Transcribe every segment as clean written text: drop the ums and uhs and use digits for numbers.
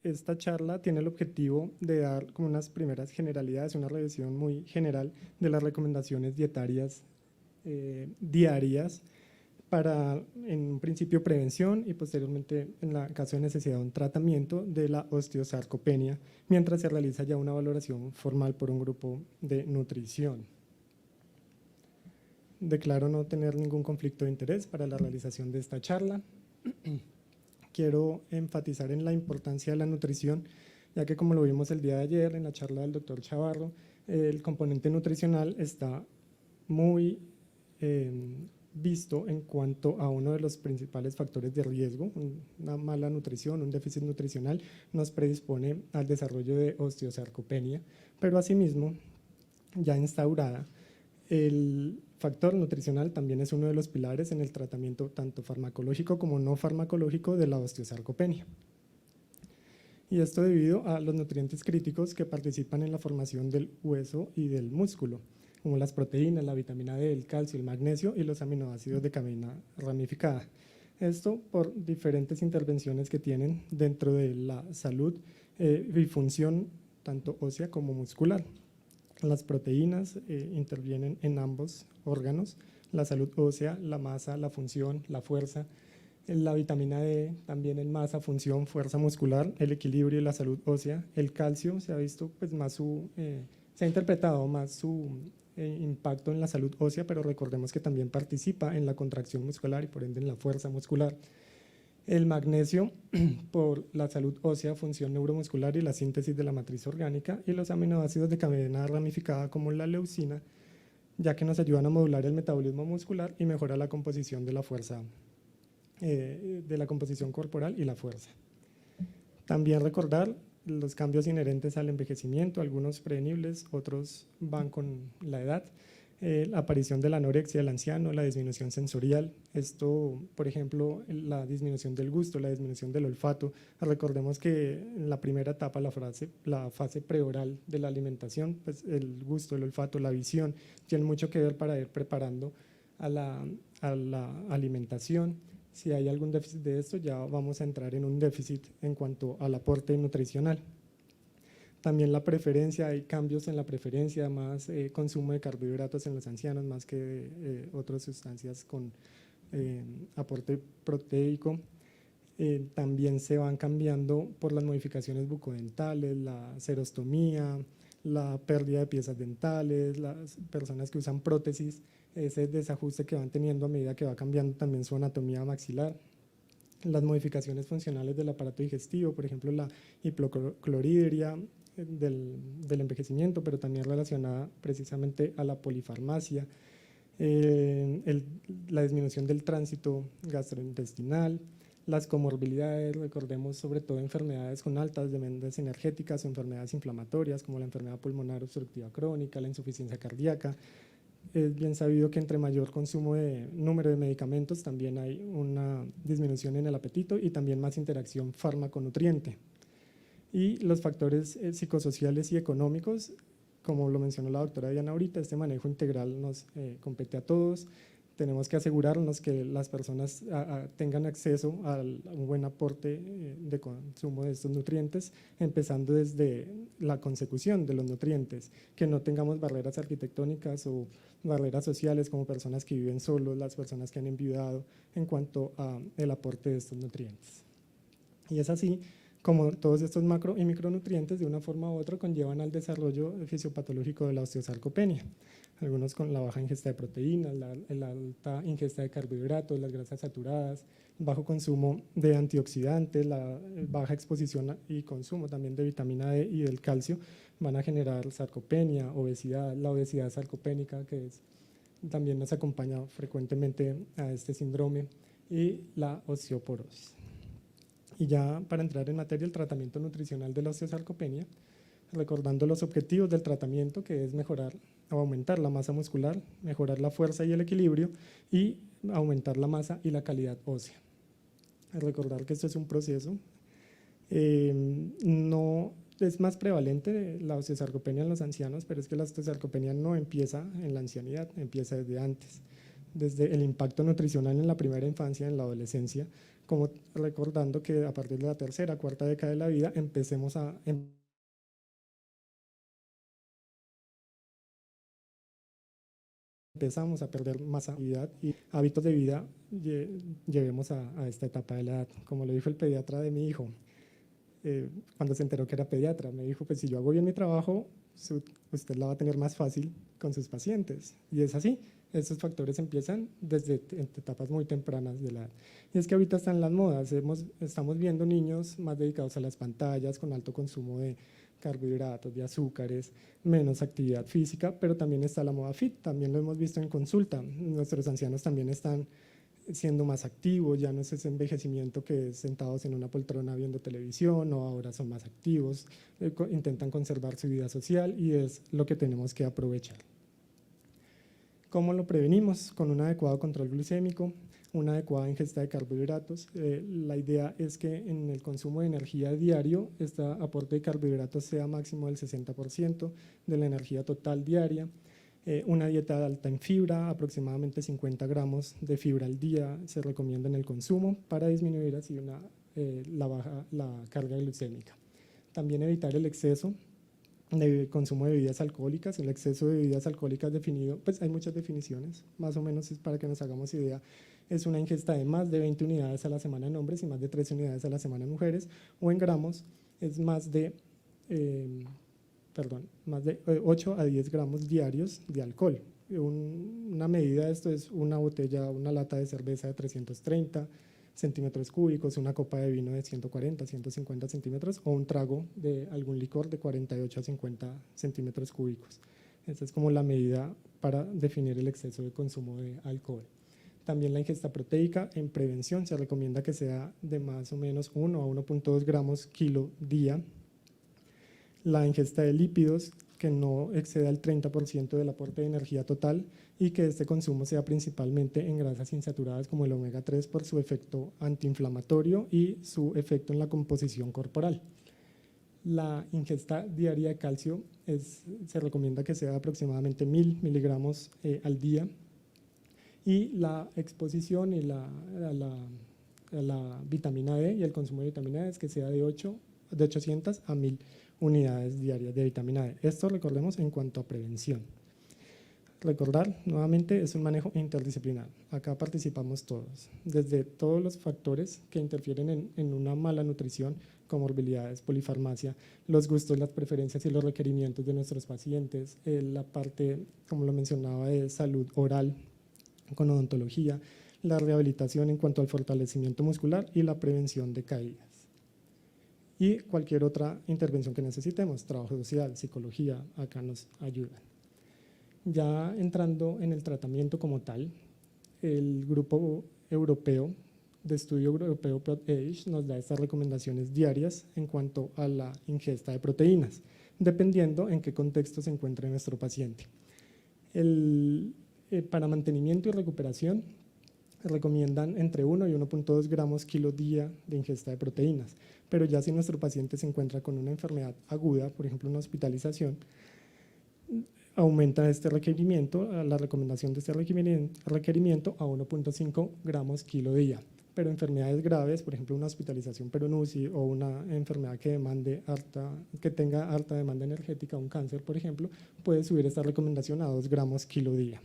esta charla tiene el objetivo de dar como unas primeras generalidades, una revisión muy general de las recomendaciones dietarias diarias para, en un principio, prevención y posteriormente, en caso de necesidad, un tratamiento de la osteosarcopenia, mientras se realiza ya una valoración formal por un grupo de nutrición. Declaro no tener ningún conflicto de interés para la realización de esta charla. Quiero enfatizar en la importancia de la nutrición, ya que, como lo vimos el día de ayer en la charla del doctor Chavarro, el componente nutricional está muy visto en cuanto a uno de los principales factores de riesgo. Una mala nutrición, un déficit nutricional nos predispone al desarrollo de osteosarcopenia, pero asimismo, ya instaurada, el factor nutricional también es uno de los pilares en el tratamiento tanto farmacológico como no farmacológico de la osteosarcopenia. Y esto debido a los nutrientes críticos que participan en la formación del hueso y del músculo, como las proteínas, la vitamina D, el calcio, el magnesio y los aminoácidos de cadena ramificada. Esto por diferentes intervenciones que tienen dentro de la salud y función tanto ósea como muscular. Las proteínas intervienen en ambos órganos, la salud ósea, la masa, la función, la fuerza. La vitamina D también en masa, función, fuerza muscular, el equilibrio y la salud ósea. El calcio se ha visto pues más se ha interpretado más su impacto en la salud ósea, pero recordemos que también participa en la contracción muscular y por ende en la fuerza muscular. El magnesio por la salud ósea, función neuromuscular y la síntesis de la matriz orgánica, y los aminoácidos de cadena ramificada como la leucina, ya que nos ayudan a modular el metabolismo muscular y mejora la composición de la fuerza, de la composición corporal y la fuerza. También recordar los cambios inherentes al envejecimiento, algunos prevenibles, otros van con la edad. La aparición de la anorexia del anciano, la disminución sensorial, esto, por ejemplo, la disminución del gusto, la disminución del olfato. Recordemos que en la primera etapa, la fase preoral de la alimentación, pues el gusto, el olfato, la visión, tienen mucho que ver para ir preparando a la alimentación. Si hay algún déficit de esto, ya vamos a entrar en un déficit en cuanto al aporte nutricional. También la preferencia, hay cambios en la preferencia, más consumo de carbohidratos en los ancianos, más que otras sustancias con aporte proteico. También se van cambiando por las modificaciones bucodentales, la serostomía, la pérdida de piezas dentales, las personas que usan prótesis, ese desajuste que van teniendo a medida que va cambiando también su anatomía maxilar. Las modificaciones funcionales del aparato digestivo, por ejemplo, la hipocloridria del envejecimiento, pero también relacionada precisamente a la polifarmacia, la disminución del tránsito gastrointestinal, las comorbilidades, recordemos sobre todo enfermedades con altas demandas energéticas o enfermedades inflamatorias como la enfermedad pulmonar obstructiva crónica, la insuficiencia cardíaca. Es bien sabido que entre mayor consumo de número de medicamentos también hay una disminución en el apetito y también más interacción fármaco-nutriente. Y los factores psicosociales y económicos, como lo mencionó la doctora Diana ahorita, este manejo integral nos compete a todos. Tenemos que asegurarnos que las personas tengan acceso a un buen aporte de consumo de estos nutrientes, empezando desde la consecución de los nutrientes, que no tengamos barreras arquitectónicas o barreras sociales como personas que viven solos, las personas que han enviudado en cuanto al aporte de estos nutrientes. Y es así como todos estos macro y micronutrientes de una forma u otra conllevan al desarrollo fisiopatológico de la osteosarcopenia, algunos con la baja ingesta de proteínas, la alta ingesta de carbohidratos, las grasas saturadas, bajo consumo de antioxidantes, la baja exposición y consumo también de vitamina D y del calcio van a generar sarcopenia, obesidad, la obesidad sarcopénica que también nos acompaña frecuentemente a este síndrome, y la osteoporosis. Y ya para entrar en materia, el tratamiento nutricional de la osteosarcopenia, recordando los objetivos del tratamiento, que es mejorar o aumentar la masa muscular, mejorar la fuerza y el equilibrio y aumentar la masa y la calidad ósea. Recordar que esto es un proceso, no es más prevalente la osteosarcopenia en los ancianos, pero es que la osteosarcopenia no empieza en la ancianidad, empieza desde antes, desde el impacto nutricional en la primera infancia, en la adolescencia, como recordando que a partir de la tercera, cuarta década de la vida empezamos a perder masa y hábitos de vida llevemos a esta etapa de la edad. Como lo dijo el pediatra de mi hijo, cuando se enteró que era pediatra, me dijo, pues si yo hago bien mi trabajo, usted la va a tener más fácil con sus pacientes. Y es así, estos factores empiezan desde etapas muy tempranas de la edad. Y es que ahorita están las modas, estamos viendo niños más dedicados a las pantallas, con alto consumo de carbohidratos, de azúcares, menos actividad física, pero también está la moda fit, también lo hemos visto en consulta. Nuestros ancianos también están siendo más activos, ya no es ese envejecimiento que es sentados en una poltrona viendo televisión, o ahora son más activos, intentan conservar su vida social y es lo que tenemos que aprovechar. ¿Cómo lo prevenimos? Con un adecuado control glucémico, una adecuada ingesta de carbohidratos. La idea es que en el consumo de energía diario, este aporte de carbohidratos sea máximo del 60% de la energía total diaria. Una dieta alta en fibra, aproximadamente 50 gramos de fibra al día se recomienda en el consumo para disminuir así la carga glucémica. También evitar el exceso de consumo de bebidas alcohólicas. El exceso de bebidas alcohólicas definido, pues hay muchas definiciones, más o menos es para que nos hagamos idea, es una ingesta de más de 20 unidades a la semana en hombres y más de 13 unidades a la semana en mujeres, o en gramos es más de 8 a 10 gramos diarios de alcohol. Una medida de esto es una lata de cerveza de 330 centímetros cúbicos, una copa de vino de 140, 150 centímetros o un trago de algún licor de 48 a 50 centímetros cúbicos. Esa es como la medida para definir el exceso de consumo de alcohol. También la ingesta proteica en prevención se recomienda que sea de más o menos 1 a 1.2 gramos kilo día. La ingesta de lípidos que no exceda el 30% del aporte de energía total y que este consumo sea principalmente en grasas insaturadas como el omega 3 por su efecto antiinflamatorio y su efecto en la composición corporal. La ingesta diaria de calcio se recomienda que sea aproximadamente 1000 miligramos al día y la exposición a la vitamina D y el consumo de vitamina D es que sea de 800 a 1000 unidades diarias de vitamina D. Esto recordemos en cuanto a prevención. Recordar, nuevamente, es un manejo interdisciplinar. Acá participamos todos, desde todos los factores que interfieren en una mala nutrición, comorbilidades, polifarmacia, los gustos, las preferencias y los requerimientos de nuestros pacientes, la parte, como lo mencionaba, de salud oral con odontología, la rehabilitación en cuanto al fortalecimiento muscular y la prevención de caídas. Y cualquier otra intervención que necesitemos, trabajo social, psicología, acá nos ayudan. Ya entrando en el tratamiento como tal, el grupo europeo de estudio europeo ProtAge nos da estas recomendaciones diarias en cuanto a la ingesta de proteínas, dependiendo en qué contexto se encuentre nuestro paciente. Para mantenimiento y recuperación recomiendan entre 1 y 1.2 gramos kilo día de ingesta de proteínas, pero ya si nuestro paciente se encuentra con una enfermedad aguda, por ejemplo una hospitalización, aumenta este requerimiento, la recomendación de este requerimiento a 1.5 gramos kilo día. Pero enfermedades graves, por ejemplo una hospitalización por un UCI o una enfermedad que tenga alta demanda energética, un cáncer por ejemplo, puede subir esta recomendación a 2 gramos kilo día.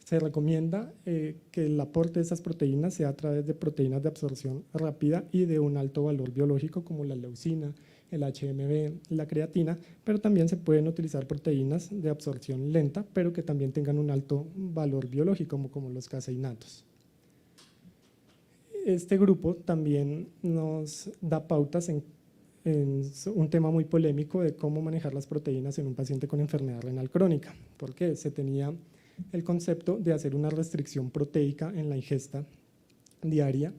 Se recomienda que el aporte de esas proteínas sea a través de proteínas de absorción rápida y de un alto valor biológico como la leucina, el HMB, la creatina, pero también se pueden utilizar proteínas de absorción lenta, pero que también tengan un alto valor biológico como los caseinatos. Este grupo también nos da pautas en un tema muy polémico de cómo manejar las proteínas en un paciente con enfermedad renal crónica, porque se tenía el concepto de hacer una restricción proteica en la ingesta diaria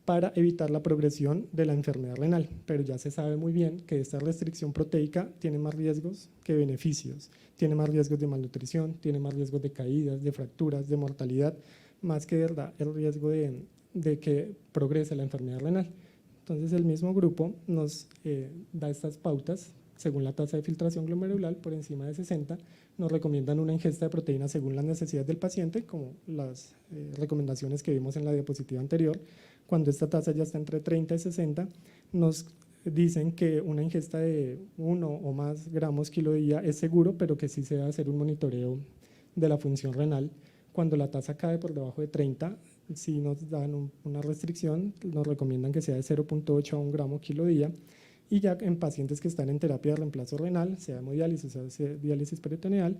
para evitar la progresión de la enfermedad renal, pero ya se sabe muy bien que esta restricción proteica tiene más riesgos que beneficios, tiene más riesgos de malnutrición, tiene más riesgos de caídas, de fracturas, de mortalidad, más que el riesgo de que progrese la enfermedad renal. Entonces el mismo grupo nos da estas pautas según la tasa de filtración glomerular por encima de 60, nos recomiendan una ingesta de proteínas según las necesidades del paciente, como las recomendaciones que vimos en la diapositiva anterior, cuando esta tasa ya está entre 30 y 60, nos dicen que una ingesta de 1 o más gramos kilo día es seguro, pero que sí se debe hacer un monitoreo de la función renal. Cuando la tasa cae por debajo de 30, si nos dan una restricción, nos recomiendan que sea de 0.8 a 1 gramo kilo día, y ya en pacientes que están en terapia de reemplazo renal, sea hemodiálisis o sea diálisis peritoneal,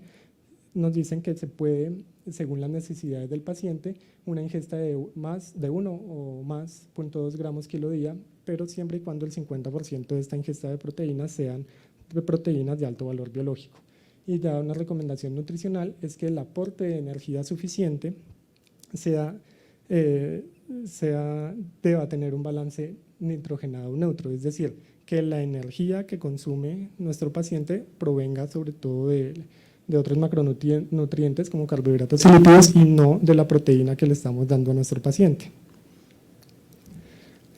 nos dicen que se puede, según las necesidades del paciente, una ingesta de 1 o más 0.2 gramos kilo día, pero siempre y cuando el 50% de esta ingesta de proteínas sean de proteínas de alto valor biológico. Y ya una recomendación nutricional es que el aporte de energía suficiente deba tener un balance nitrogenado neutro, es decir, que la energía que consume nuestro paciente provenga sobre todo de otros macronutrientes como carbohidratos y lípidos y no de la proteína que le estamos dando a nuestro paciente.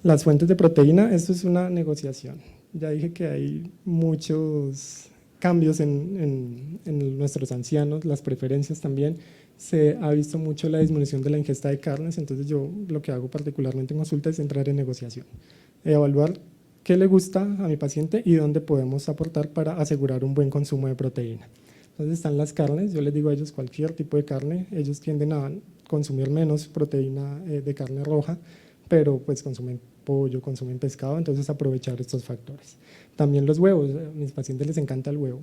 Las fuentes de proteína, esto es una negociación. Ya dije que hay muchos cambios en nuestros ancianos, las preferencias también. Se ha visto mucho la disminución de la ingesta de carnes, entonces yo lo que hago particularmente en consulta es entrar en negociación, evaluar qué le gusta a mi paciente y dónde podemos aportar para asegurar un buen consumo de proteína. Entonces están las carnes, yo les digo a ellos cualquier tipo de carne, ellos tienden a consumir menos proteína de carne roja, pero pues consumen pollo, consumen pescado, entonces aprovechar estos factores. También los huevos, a mis pacientes les encanta el huevo.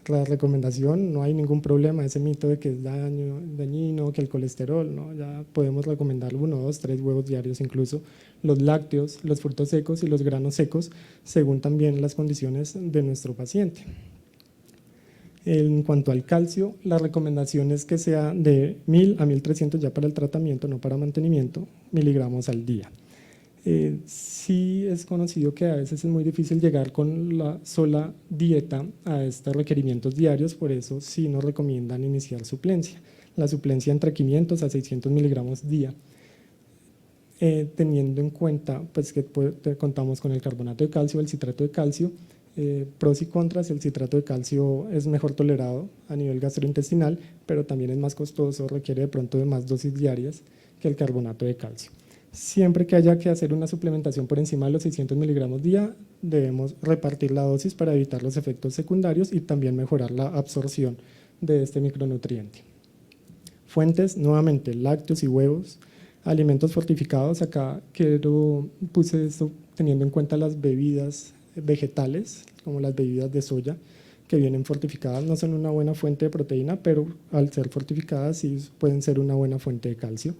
La recomendación, no hay ningún problema, ese mito de que es dañino, que el colesterol, ¿no? Ya podemos recomendar 1, 2, 3 huevos diarios incluso, los lácteos, los frutos secos y los granos secos, según también las condiciones de nuestro paciente. En cuanto al calcio, la recomendación es que sea de 1000 a 1300 ya para el tratamiento, no para mantenimiento, miligramos al día. Sí es conocido que a veces es muy difícil llegar con la sola dieta a estos requerimientos diarios, por eso sí nos recomiendan iniciar suplencia. La suplencia entre 500 a 600 miligramos día, teniendo en cuenta pues, que contamos con el carbonato de calcio, el citrato de calcio. Pros y contras, el citrato de calcio es mejor tolerado a nivel gastrointestinal, pero también es más costoso, requiere de pronto de más dosis diarias que el carbonato de calcio. Siempre que haya que hacer una suplementación por encima de los 600 miligramos día, debemos repartir la dosis para evitar los efectos secundarios y también mejorar la absorción de este micronutriente. Fuentes, nuevamente, lácteos y huevos, alimentos fortificados. Acá puse esto teniendo en cuenta las bebidas vegetales, como las bebidas de soya, que vienen fortificadas, no son una buena fuente de proteína, pero al ser fortificadas sí pueden ser una buena fuente de calcio.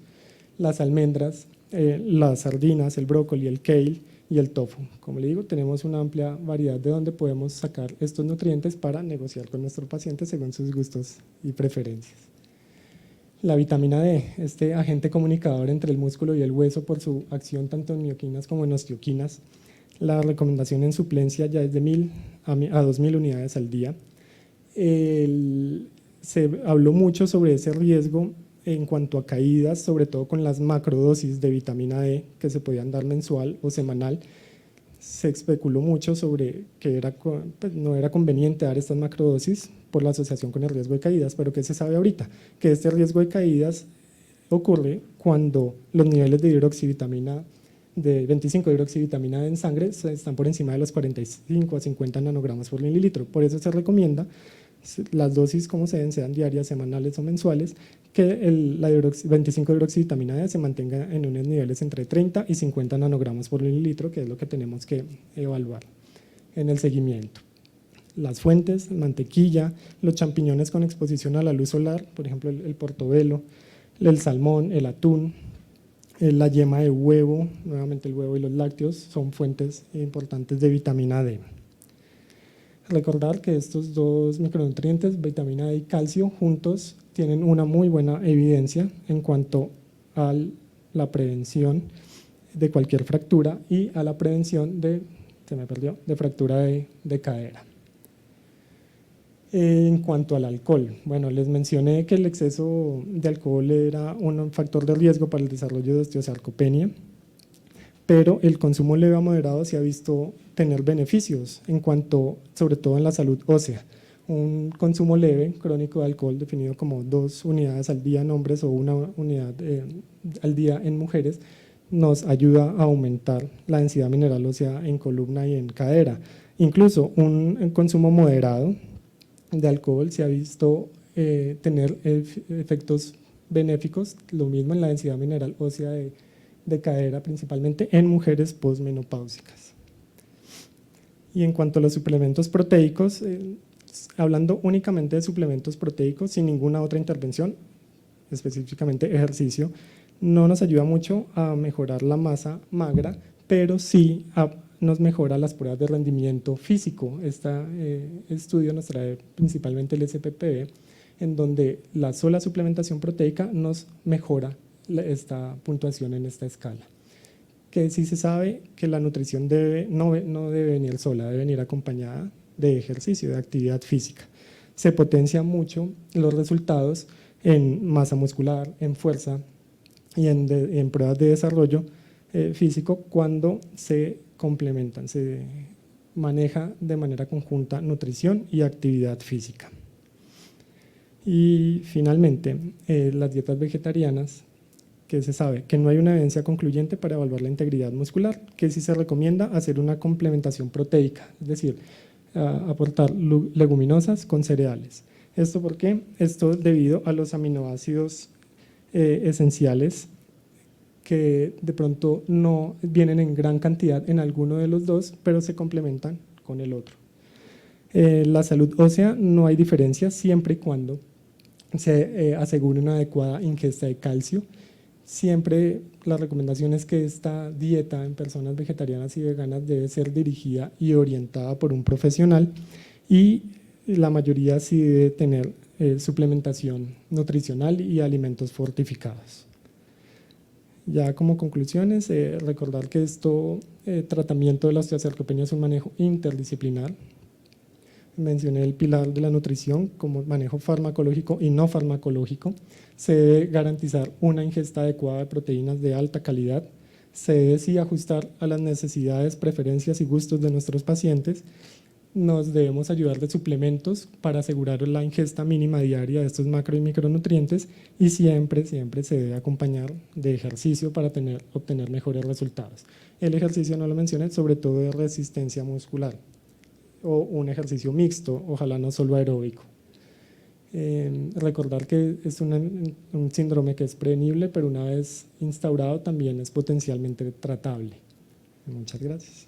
Las almendras, las sardinas, el brócoli, el kale y el tofu. Como le digo, tenemos una amplia variedad de donde podemos sacar estos nutrientes para negociar con nuestro paciente según sus gustos y preferencias. La vitamina D, este agente comunicador entre el músculo y el hueso por su acción tanto en mioquinas como en osteoquinas. La recomendación en suplencia ya es de 1000 a 2000 unidades al día. Se habló mucho sobre ese riesgo en cuanto a caídas, sobre todo con las macrodosis de vitamina D que se podían dar mensual o semanal. Se especuló mucho sobre que pues no era conveniente dar estas macrodosis por la asociación con el riesgo de caídas, pero ¿qué se sabe ahorita? Que este riesgo de caídas ocurre cuando los niveles de hidroxivitamina de 25 hidroxivitamina D en sangre están por encima de los 45 a 50 nanogramos por mililitro. Por eso se recomienda las dosis como sean diarias, semanales o mensuales, que la 25 hidroxivitamina D se mantenga en unos niveles entre 30 y 50 nanogramos por mililitro, que es lo que tenemos que evaluar en el seguimiento. Las fuentes, mantequilla, los champiñones con exposición a la luz solar, por ejemplo el portobelo, el salmón, el atún, la yema de huevo, nuevamente el huevo y los lácteos son fuentes importantes de vitamina D. Recordar que estos dos micronutrientes, vitamina D y calcio, juntos tienen una muy buena evidencia en cuanto a la prevención de cualquier fractura y a la prevención de fractura de cadera. En cuanto al alcohol, bueno, les mencioné que el exceso de alcohol era un factor de riesgo para el desarrollo de osteosarcopenia, pero el consumo leve a moderado se ha visto tener beneficios en cuanto, sobre todo en la salud ósea. Un consumo leve crónico de alcohol definido como 2 unidades al día en hombres o 1 unidad al día en mujeres nos ayuda a aumentar la densidad mineral ósea en columna y en cadera. Incluso un consumo moderado de alcohol se ha visto tener efectos benéficos, lo mismo en la densidad mineral ósea de cadera, principalmente en mujeres posmenopáusicas. Y en cuanto a los suplementos proteicos, hablando únicamente de suplementos proteicos, sin ninguna otra intervención, específicamente ejercicio, no nos ayuda mucho a mejorar la masa magra, pero sí nos mejora las pruebas de rendimiento físico. Este estudio nos trae principalmente el SPPB, en donde la sola suplementación proteica nos mejora esta puntuación en esta escala. Que sí se sabe que la nutrición no debe venir sola, debe venir acompañada de ejercicio, de actividad física. Se potencian mucho los resultados en masa muscular, en fuerza y en pruebas de desarrollo físico cuando se complementan, se maneja de manera conjunta nutrición y actividad física. Y finalmente, las dietas vegetarianas, que se sabe que no hay una evidencia concluyente para evaluar la integridad muscular, que sí se recomienda hacer una complementación proteica, es decir, aportar leguminosas con cereales. ¿Esto por qué? Esto debido a los aminoácidos esenciales que de pronto no vienen en gran cantidad en alguno de los dos, pero se complementan con el otro. La salud ósea no hay diferencia siempre y cuando se asegure una adecuada ingesta de calcio. Siempre la recomendación es que esta dieta en personas vegetarianas y veganas debe ser dirigida y orientada por un profesional, y la mayoría sí debe tener suplementación nutricional y alimentos fortificados. Ya como conclusiones, recordar que tratamiento de la osteosarcopenia es un manejo interdisciplinar. Mencioné el pilar de la nutrición como manejo farmacológico y no farmacológico. Se debe garantizar una ingesta adecuada de proteínas de alta calidad. Se debe sí ajustar a las necesidades, preferencias y gustos de nuestros pacientes. Nos debemos ayudar de suplementos para asegurar la ingesta mínima diaria de estos macro y micronutrientes, y siempre se debe acompañar de ejercicio para obtener mejores resultados. El ejercicio, no lo mencioné, sobre todo de resistencia muscular, o un ejercicio mixto, ojalá no solo aeróbico. Recordar que es un síndrome que es prevenible, pero una vez instaurado también es potencialmente tratable. Muchas gracias.